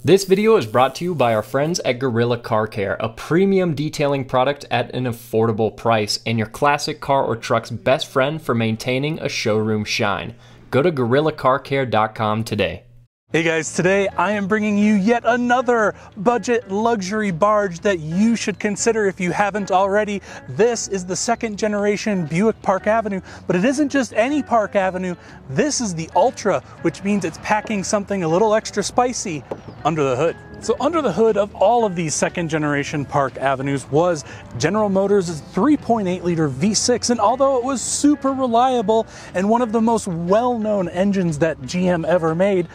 This video is brought to you by our friends at Gorilla Car Care, a premium detailing product at an affordable price and your classic car or truck's best friend for maintaining a showroom shine. Go to GorillaCarCare.com today. Hey guys, today I am bringing you yet another budget luxury barge that you should consider if you haven't already. This is the second generation Buick Park Avenue, but it isn't just any Park Avenue. This is the Ultra, which means it's packing something a little extra spicy under the hood. So under the hood of all of these second generation Park Avenues was General Motors' 3.8 liter V6, and although it was super reliable and one of the most well-known engines that GM ever made,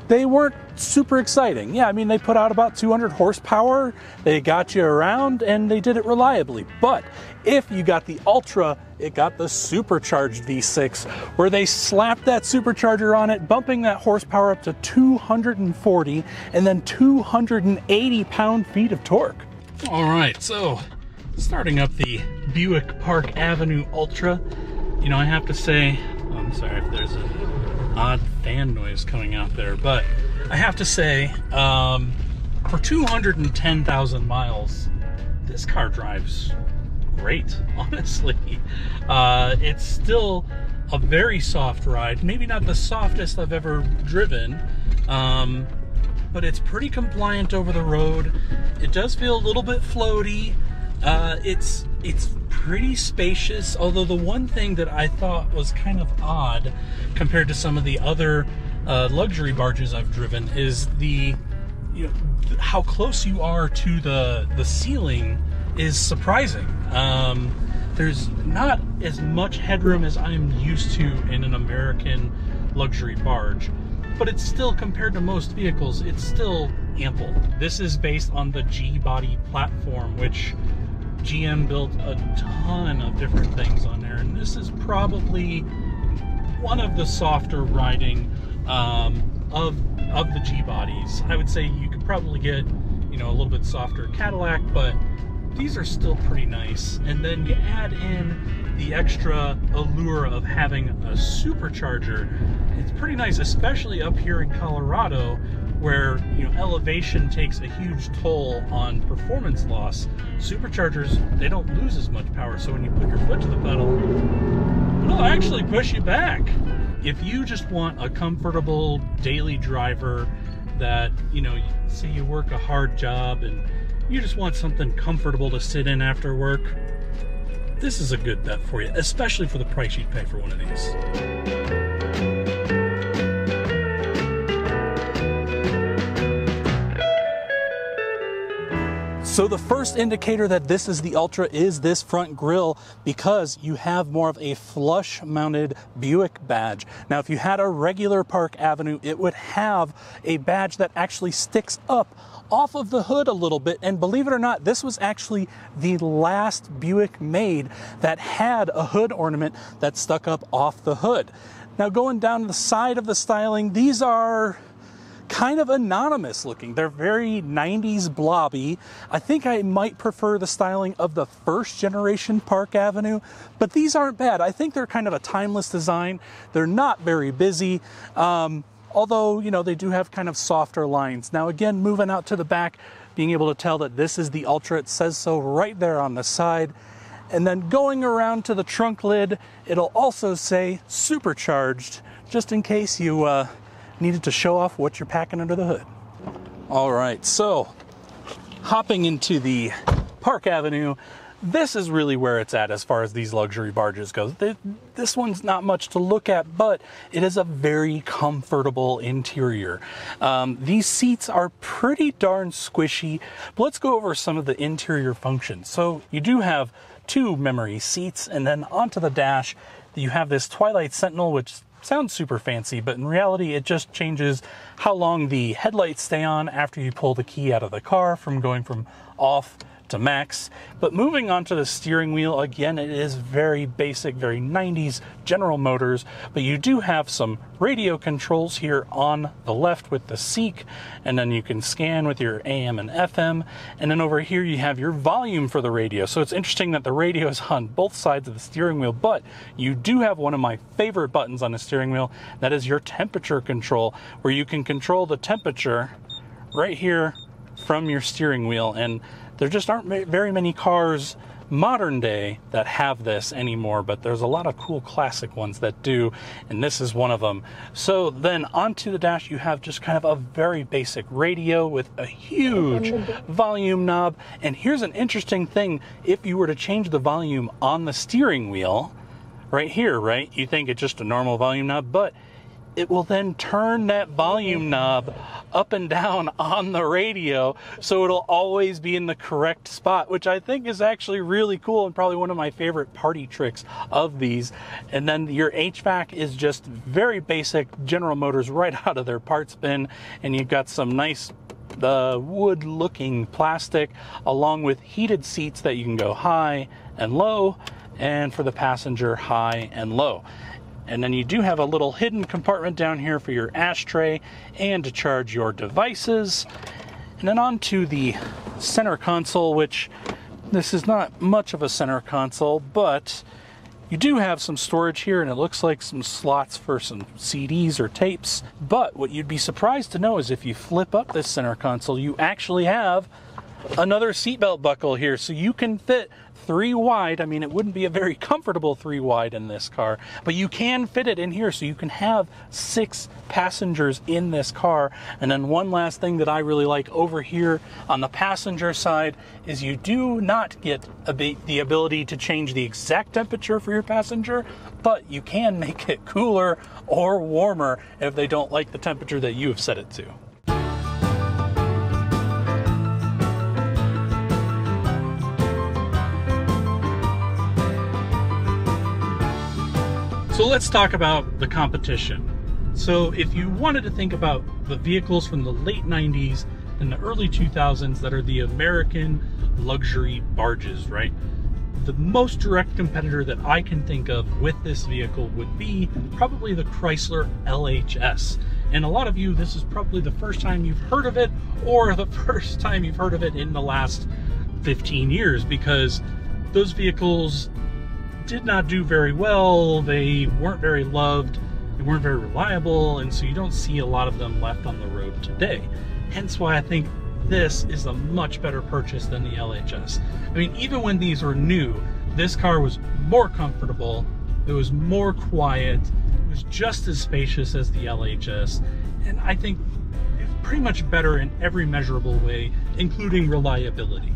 they weren't super exciting. Yeah, I mean, they put out about 200 horsepower, they got you around, and they did it reliably. But if you got the Ultra, it got the Supercharged V6, where they slapped that supercharger on it, bumping that horsepower up to 240, and then 280 pound-feet of torque. All right, so starting up the Buick Park Avenue Ultra, you know, I have to say, I'm sorry if there's an odd fan noise coming out there, but I have to say, for 210,000 miles, this car drives great, honestly. It's still a very soft ride, maybe not the softest I've ever driven, but it's pretty compliant over the road. It does feel a little bit floaty. It's pretty spacious, although the one thing that I thought was kind of odd compared to some of the other luxury barges I've driven is how close you are to the ceiling is surprising. There's not as much headroom as I'm used to in an American luxury barge, but it's still, compared to most vehicles, it's still ample. This is based on the G-body platform, which GM built a ton of different things on there, and this is probably one of the softer riding of the G-bodies. I would say you could probably get, you know, a little bit softer Cadillac, but these are still pretty nice. And then you add in the extra allure of having a supercharger. It's pretty nice, especially up here in Colorado, where, you know, elevation takes a huge toll on performance loss. Superchargers, they don't lose as much power, so when you put your foot to the pedal, it'll actually push you back. If you just want a comfortable daily driver that, you know, say you work a hard job and you just want something comfortable to sit in after work, this is a good bet for you, especially for the price you'd pay for one of these. So the first indicator that this is the Ultra is this front grille, because you have more of a flush mounted Buick badge. Now, if you had a regular Park Avenue, it would have a badge that actually sticks up off of the hood a little bit, and believe it or not, this was actually the last Buick made that had a hood ornament that stuck up off the hood. Now, going down the side of the styling, these are kind of anonymous looking. They're very 90s blobby. I think I might prefer the styling of the first generation Park Avenue, but these aren't bad. I think they're kind of a timeless design. They're not very busy, although, you know, they do have kind of softer lines. Now, again, moving out to the back, being able to tell that this is the Ultra, it says so right there on the side. And then going around to the trunk lid, it'll also say Supercharged, just in case you needed to show off what you're packing under the hood. All right, so hopping into the Park Avenue, this is really where it's at as far as these luxury barges go. This one's not much to look at, but it is a very comfortable interior. These seats are pretty darn squishy, but let's go over some of the interior functions. So you do have two memory seats, and then onto the dash, you have this Twilight Sentinel, which sounds super fancy, but in reality it just changes how long the headlights stay on after you pull the key out of the car, from going from off to max. But moving on to the steering wheel, again, it is very basic, very 90s General Motors, but you do have some radio controls here on the left with the Seek, and then you can scan with your AM and FM, and then over here you have your volume for the radio. So it's interesting that the radio is on both sides of the steering wheel, but you do have one of my favorite buttons on the steering wheel, that is your temperature control, where you can control the temperature right here from your steering wheel, and there just aren't very many cars modern day that have this anymore, but there's a lot of cool classic ones that do, and this is one of them. So then onto the dash you have just kind of a very basic radio with a huge volume knob. And here's an interesting thing: if you were to change the volume on the steering wheel right here, right, you think it's just a normal volume knob, but it will then turn that volume knob up and down on the radio, so it'll always be in the correct spot, which I think is actually really cool and probably one of my favorite party tricks of these. And then your HVAC is just very basic General Motors right out of their parts bin, and you've got some nice wood looking plastic along with heated seats that you can go high and low, and for the passenger high and low. And then you do have a little hidden compartment down here for your ashtray and to charge your devices. And then onto the center console, which this is not much of a center console, but you do have some storage here, and it looks like some slots for some CDs or tapes. But what you'd be surprised to know is if you flip up this center console, you actually have another seatbelt buckle here, so you can fit 3 wide. I mean, it wouldn't be a very comfortable 3 wide in this car, but you can fit it in here, so you can have 6 passengers in this car. And then one last thing that I really like over here on the passenger side is you do not get the ability to change the exact temperature for your passenger, but you can make it cooler or warmer if they don't like the temperature that you have set it to. So let's talk about the competition. So if you wanted to think about the vehicles from the late 90s and the early 2000s that are the American luxury barges, right? The most direct competitor that I can think of with this vehicle would be probably the Chrysler LHS. And a lot of you, this is probably the first time you've heard of it, or the first time you've heard of it in the last 15 years, because those vehicles did not do very well. They weren't very loved, they weren't very reliable, and so you don't see a lot of them left on the road today. Hence why I think this is a much better purchase than the LHS. I mean, even when these were new, this car was more comfortable, it was more quiet, it was just as spacious as the LHS, and I think it's pretty much better in every measurable way, including reliability.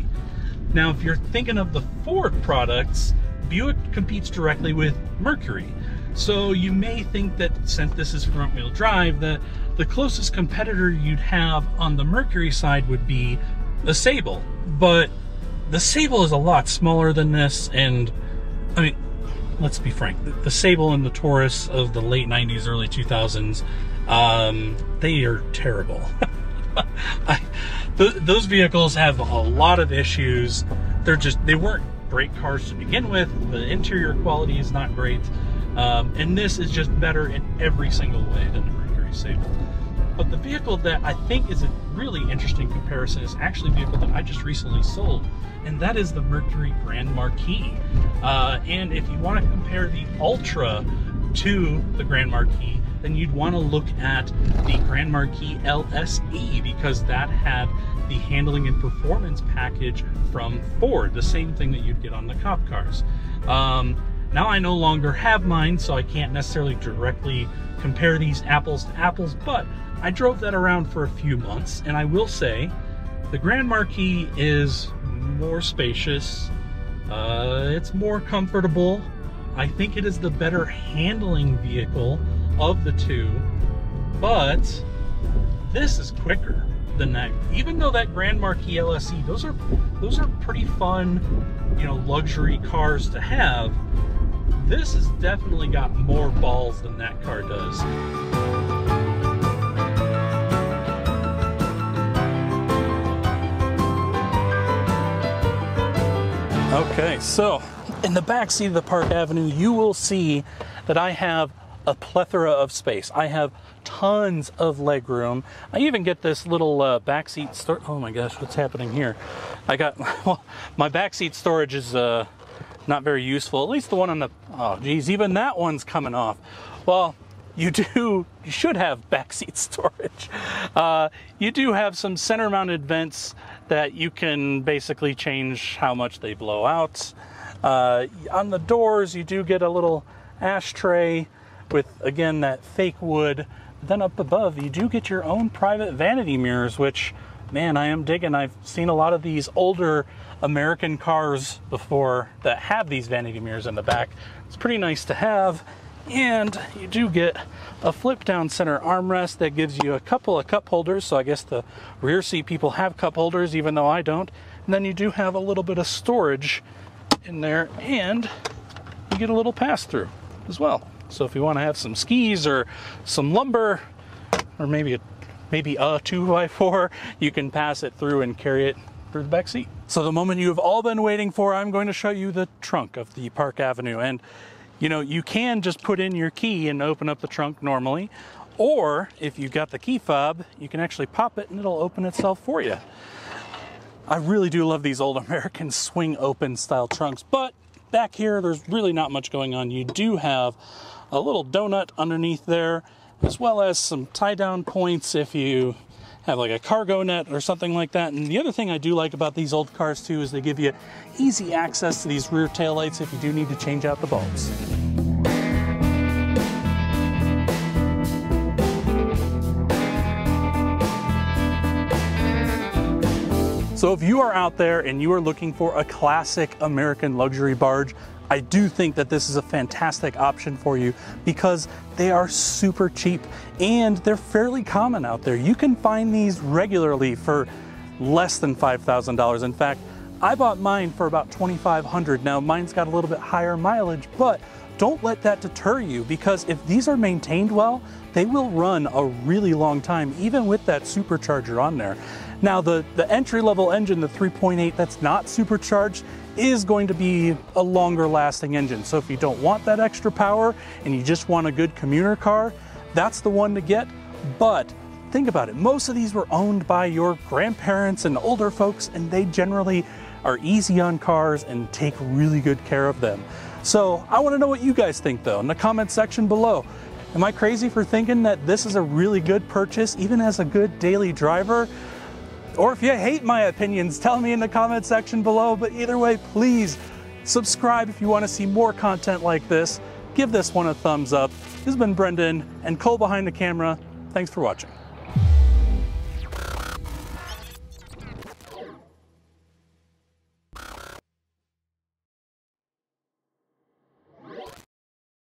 Now, if you're thinking of the Ford products, Buick competes directly with Mercury. So you may think that since this is front-wheel drive, that the closest competitor you'd have on the Mercury side would be the Sable. But the Sable is a lot smaller than this, and I mean, let's be frank, the Sable and the Taurus of the late 90s, early 2000s, they are terrible. Those vehicles have a lot of issues. They weren't great cars to begin with. The interior quality is not great, and this is just better in every single way than the Mercury Sable. But the vehicle that I think is a really interesting comparison is actually a vehicle that I just recently sold, and that is the Mercury Grand Marquis. And if you want to compare the Ultra to the Grand Marquis, then you'd want to look at the Grand Marquis LSE, because that had the handling and performance package from Ford, the same thing that you'd get on the cop cars. Now I no longer have mine, so I can't necessarily directly compare these apples to apples, but I drove that around for a few months, and I will say the Grand Marquis is more spacious, it's more comfortable. I think it is the better handling vehicle of the two, but this is quicker than that. Even though that Grand Marquis LSE, those are pretty fun, you know, luxury cars to have. This has definitely got more balls than that car does. Okay, so in the back seat of the Park Avenue, you will see that I have a plethora of space. I have tons of leg room. I even get this little backseat storage. Oh my gosh, what's happening here? I got, well, my backseat storage is not very useful. At least the one on the, oh geez, even that one's coming off. Well, you should have backseat storage. You do have some center mounted vents that you can basically change how much they blow out. On the doors, you do get a little ashtray with, again, that fake wood. Then up above, you do get your own private vanity mirrors, which, man, I am digging. I've seen a lot of these older American cars before that have these vanity mirrors in the back. It's pretty nice to have. And you do get a flip down center armrest that gives you a couple of cup holders. So I guess the rear seat people have cup holders, even though I don't. And then you do have a little bit of storage in there, and you get a little pass through as well. So if you want to have some skis or some lumber, or maybe a 2x4, you can pass it through and carry it through the back seat. So the moment you have all been waiting for, I'm going to show you the trunk of the Park Avenue. And you know, you can just put in your key and open up the trunk normally, or if you got the key fob, you can actually pop it and it'll open itself for you. I really do love these old American swing open style trunks, but back here, there's really not much going on. You do have a little donut underneath there, as well as some tie down points if you have like a cargo net or something like that. And the other thing I do like about these old cars too is they give you easy access to these rear taillights if you do need to change out the bulbs. So if you are out there and you are looking for a classic American luxury barge, I do think that this is a fantastic option for you because they are super cheap and they're fairly common out there. You can find these regularly for less than $5,000. In fact, I bought mine for about $2,500. Now mine's got a little bit higher mileage, but don't let that deter you, because if these are maintained well, they will run a really long time, even with that supercharger on there. Now the entry-level engine, the 3.8 that's not supercharged, is going to be a longer lasting engine. So if you don't want that extra power and you just want a good commuter car, that's the one to get. But think about it, most of these were owned by your grandparents and older folks, and they generally are easy on cars and take really good care of them. So I want to know what you guys think though in the comment section below. Am I crazy for thinking that this is a really good purchase, even as a good daily driver? Or if you hate my opinions, tell me in the comment section below. But either way, please subscribe if you want to see more content like this. Give this one a thumbs up. This has been Brendan and Cole behind the camera. Thanks for watching.